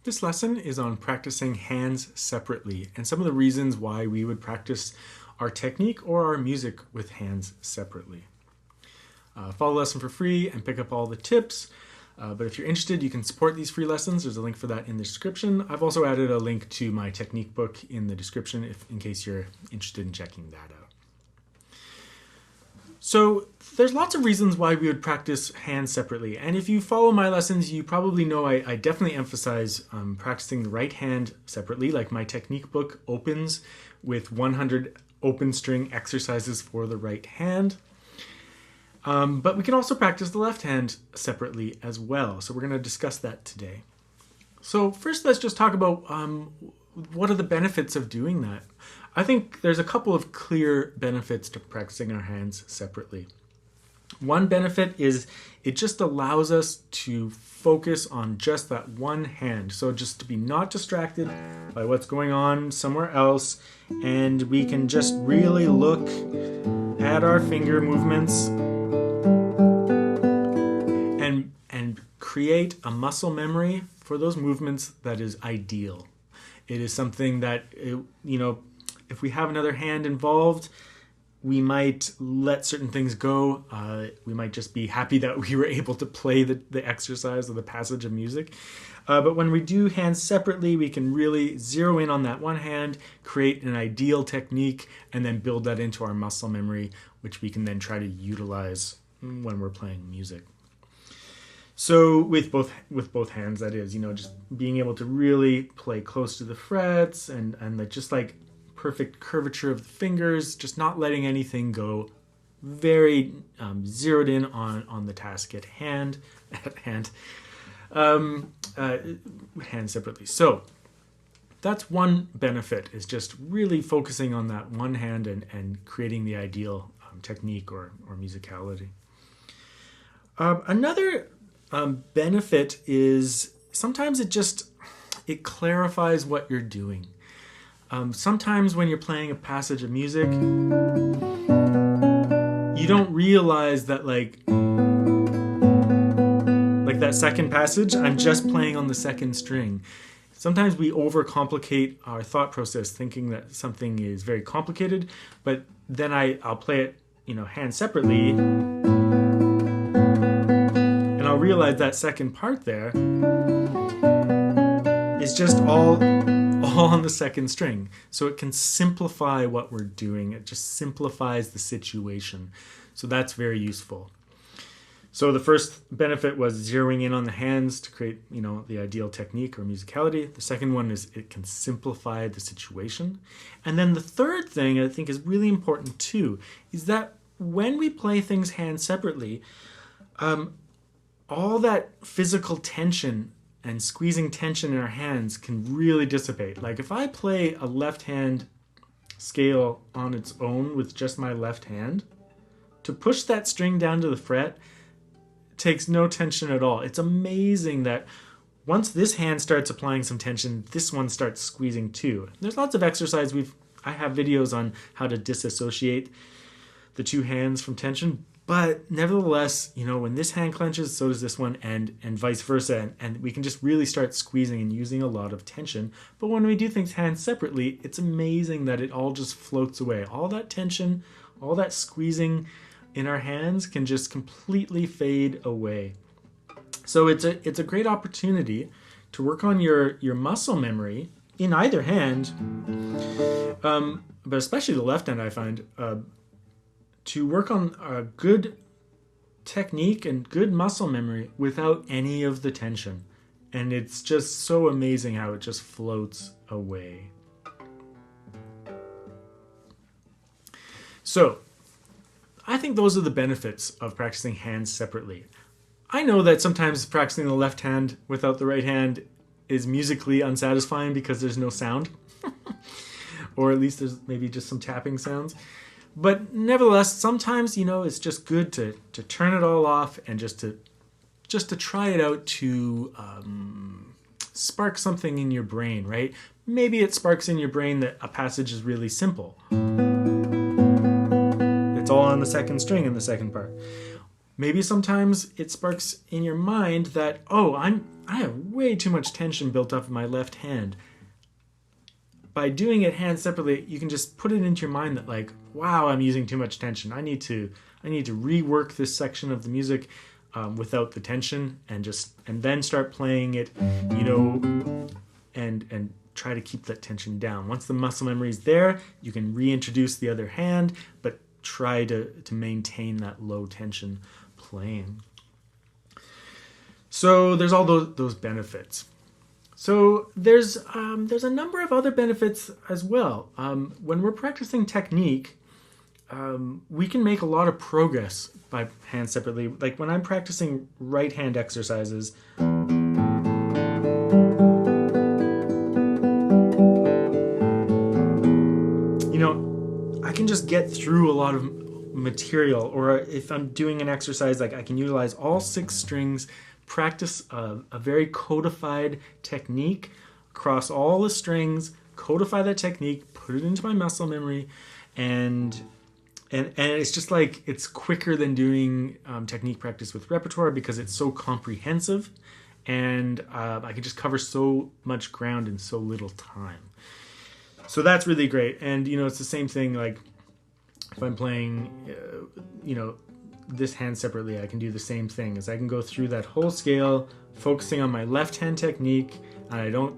This lesson is on practicing hands separately and some of the reasons why we would practice our technique or our music with hands separately. Follow the lesson for free and pick up all the tips. But if you're interested, you can support these free lessons. There's a link for that in the description. I've also added a link to my technique book in the description in case you're interested in checking that out. So there's lots of reasons why we would practice hands separately. And if you follow my lessons, you probably know I definitely emphasize practicing the right hand separately. Like my technique book opens with 100 open string exercises for the right hand. But we can also practice the left hand separately as well. So we're going to discuss that today. So first, let's just talk about what are the benefits of doing that. I think there's a couple of clear benefits to practicing our hands separately. One benefit is it just allows us to focus on just that one hand. So just to be not distracted by what's going on somewhere else, and we can just really look at our finger movements and create a muscle memory for those movements that is ideal. It is something that, if we have another hand involved, we might let certain things go. We might just be happy that we were able to play the exercise or the passage of music. But when we do hands separately, we can really zero in on that one hand, create an ideal technique, and then build that into our muscle memory, which we can then try to utilize when we're playing music. So with both hands, that is, just being able to really play close to the frets and just like perfect curvature of the fingers, just not letting anything go, very zeroed in on the task at hand, hands separately. So that's one benefit, is just really focusing on that one hand and creating the ideal technique or musicality. Another benefit is sometimes it clarifies what you're doing. Sometimes when you're playing a passage of music, you don't realize that like that second passage, I'm just playing on the second string. Sometimes we overcomplicate our thought process thinking that something is very complicated, but then I'll play it, hands separately, and I'll realize that second part there is just all on the second string. So it can simplify what we're doing. It just simplifies the situation. So that's very useful. So the first benefit was zeroing in on the hands to create, the ideal technique or musicality. The second one is it can simplify the situation. And then the third thing I think is really important too, is that when we play things hands separately, all that physical tension and squeezing tension in our hands can really dissipate. Like if I play a left hand scale on its own with just my left hand, to push that string down to the fret takes no tension at all. It's amazing that once this hand starts applying some tension, this one starts squeezing too. There's lots of exercise. I have videos on how to disassociate the two hands from tension. But nevertheless, when this hand clenches, so does this one, and vice versa. And we can just really start squeezing and using a lot of tension. But when we do things hands separately, it's amazing that it all just floats away. All that tension, all that squeezing in our hands can just completely fade away. So it's a great opportunity to work on your muscle memory in either hand, but especially the left hand, I find, to work on a good technique and good muscle memory without any of the tension. And it's just so amazing how it just floats away. So I think those are the benefits of practicing hands separately. I know that sometimes practicing the left hand without the right hand is musically unsatisfying because there's no sound. Or at least there's maybe just some tapping sounds. But nevertheless, sometimes, it's just good to turn it all off and just to try it out to spark something in your brain, right? Maybe it sparks in your brain that a passage is really simple. It's all on the second string in the second part. Maybe sometimes it sparks in your mind that, oh, I have way too much tension built up in my left hand. By doing it hands separately, you can just put it into your mind that like, wow, I'm using too much tension. I need to rework this section of the music without the tension, and then start playing it, and try to keep that tension down. Once the muscle memory is there, you can reintroduce the other hand, but try to maintain that low tension playing. So there's all those benefits. So there's a number of other benefits as well. When we're practicing technique, we can make a lot of progress by hands separately. Like when I'm practicing right hand exercises, I can just get through a lot of material. Or if I'm doing an exercise, like I can utilize all 6 strings, practice a very codified technique across all the strings, codify that technique, put it into my muscle memory, and it's just like it's quicker than doing technique practice with repertoire because it's so comprehensive, and I can just cover so much ground in so little time. So that's really great. And it's the same thing like if I'm playing this hand separately, I can do the same thing. As I can go through that whole scale focusing on my left hand technique, and I don't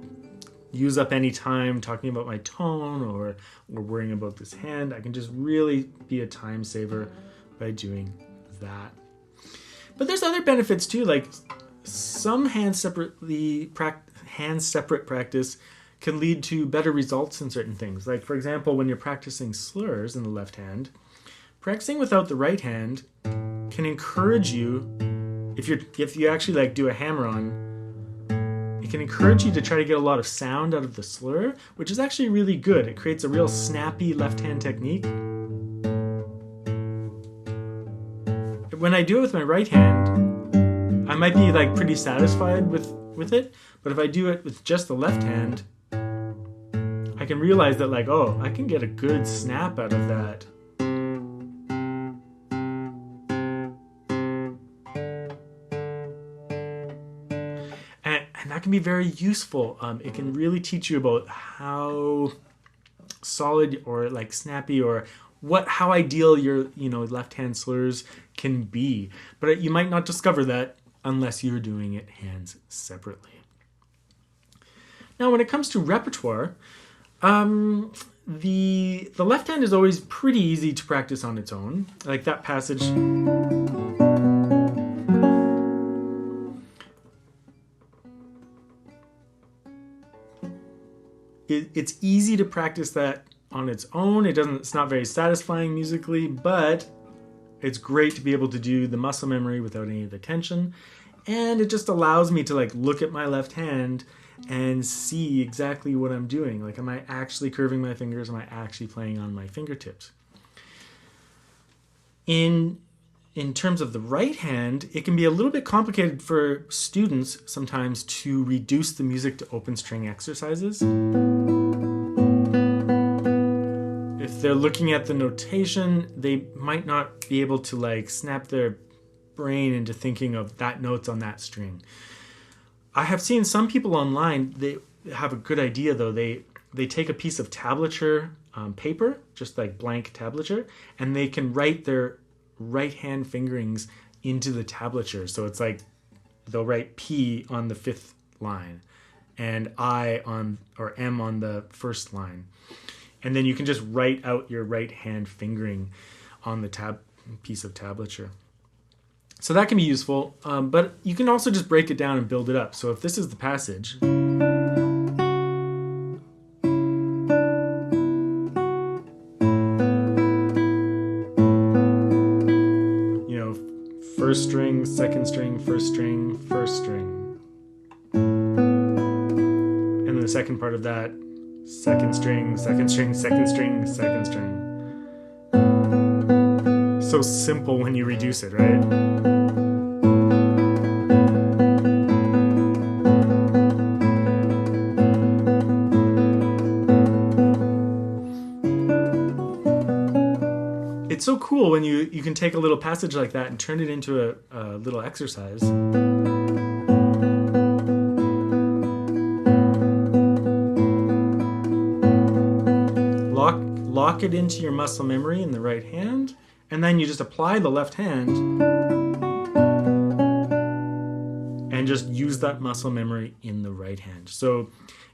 use up any time talking about my tone or worrying about this hand. I can just really be a time saver by doing that. But there's other benefits too, like some hand separate practice can lead to better results in certain things. Like for example, when you're practicing slurs in the left hand, practicing without the right hand can encourage you, if you actually like do a hammer-on, it can encourage you to try to get a lot of sound out of the slur, which is actually really good. It creates a real snappy left-hand technique. When I do it with my right hand, I might be like pretty satisfied with it, but if I do it with just the left hand, I can realize that like, oh, I can get a good snap out of that. And that can be very useful. It can really teach you about how solid or like snappy or how ideal your left-hand slurs can be. But you might not discover that unless you're doing it hands separately. Now, when it comes to repertoire, the left hand is always pretty easy to practice on its own. Like that passage. It's easy to practice that on its own. It's not very satisfying musically, but it's great to be able to do the muscle memory without any of the tension. And it just allows me to like look at my left hand and see exactly what I'm doing. Like, am I actually curving my fingers? Am I actually playing on my fingertips? In terms of the right hand, it can be a little bit complicated for students sometimes to reduce the music to open string exercises. If they're looking at the notation, they might not be able to like snap their brain into thinking of that note's on that string. I have seen some people online, they have a good idea though. They take a piece of tablature paper, just like blank tablature, and they can write their right hand fingerings into the tablature. So it's like they'll write P on the 5th line and I on or M on the 1st line. And then you can just write out your right hand fingering on the piece of tablature. So that can be useful, but you can also just break it down and build it up. So if this is the passage, first string, second string, first string, first string. And then the second part of that, second string, second string, second string, second string. So simple when you reduce it, right? It's it's so cool when you can take a little passage like that and turn it into a little exercise. Lock it into your muscle memory in the right hand, and then you just apply the left hand and just use that muscle memory in the right hand. So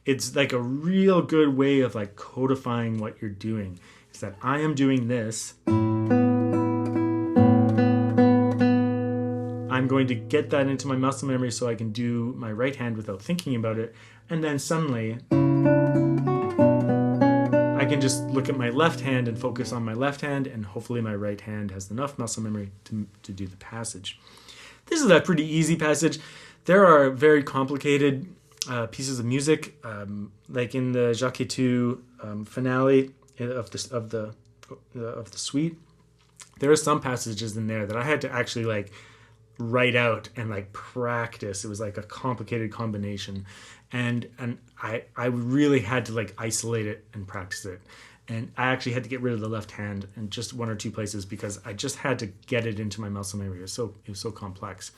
it's like a real good way of like codifying what you're doing. Is that I am doing this. I'm going to get that into my muscle memory so I can do my right hand without thinking about it. And then suddenly I can just look at my left hand and focus on my left hand, and hopefully my right hand has enough muscle memory to do the passage. This is a pretty easy passage. There are very complicated pieces of music, like in the Jacques II finale of the suite. There are some passages in there that I had to actually like write out and like practice. It was like a complicated combination, and I really had to like isolate it and practice it. And I actually had to get rid of the left hand in just one or two places because I just had to get it into my muscle memory. It was so complex.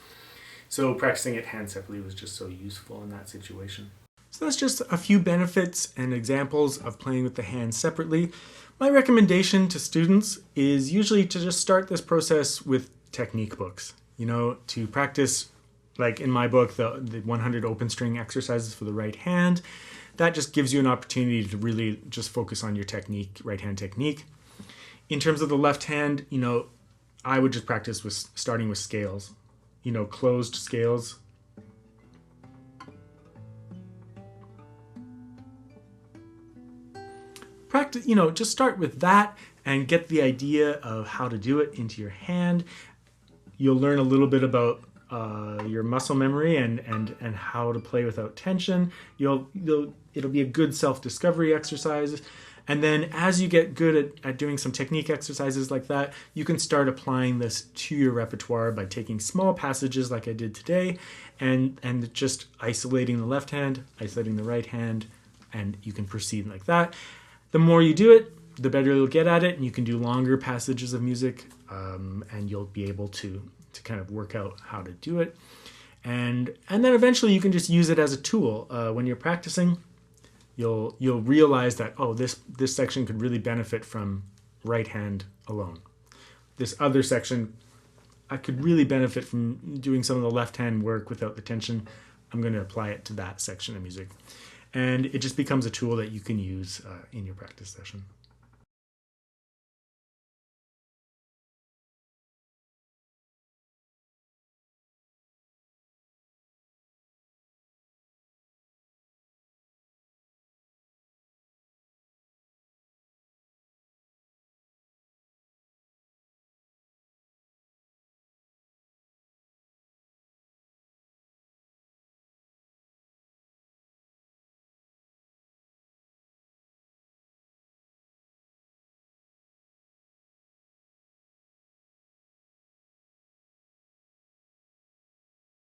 So practicing it hand separately was just so useful in that situation. So that's just a few benefits and examples of playing with the hands separately. My recommendation to students is usually to just start this process with technique books. You know, to practice, like in my book, the 100 open string exercises for the right hand. That just gives you an opportunity to really just focus on your technique, right hand technique. In terms of the left hand, you know, I would just practice with starting with scales. You know, closed scales. Practice, you know, just start with that and get the idea of how to do it into your hand. You'll learn a little bit about your muscle memory and how to play without tension. It'll be a good self-discovery exercise. And then as you get good at doing some technique exercises like that, you can start applying this to your repertoire by taking small passages like I did today and just isolating the left hand, isolating the right hand, and you can proceed like that. The more you do it, the better you'll get at it, and you can do longer passages of music, and you'll be able to kind of work out how to do it. And then eventually you can just use it as a tool. When you're practicing, you'll realize that, oh, this section could really benefit from right hand alone. This other section, I could really benefit from doing some of the left hand work without the tension. I'm going to apply it to that section of music. And it just becomes a tool that you can use in your practice session.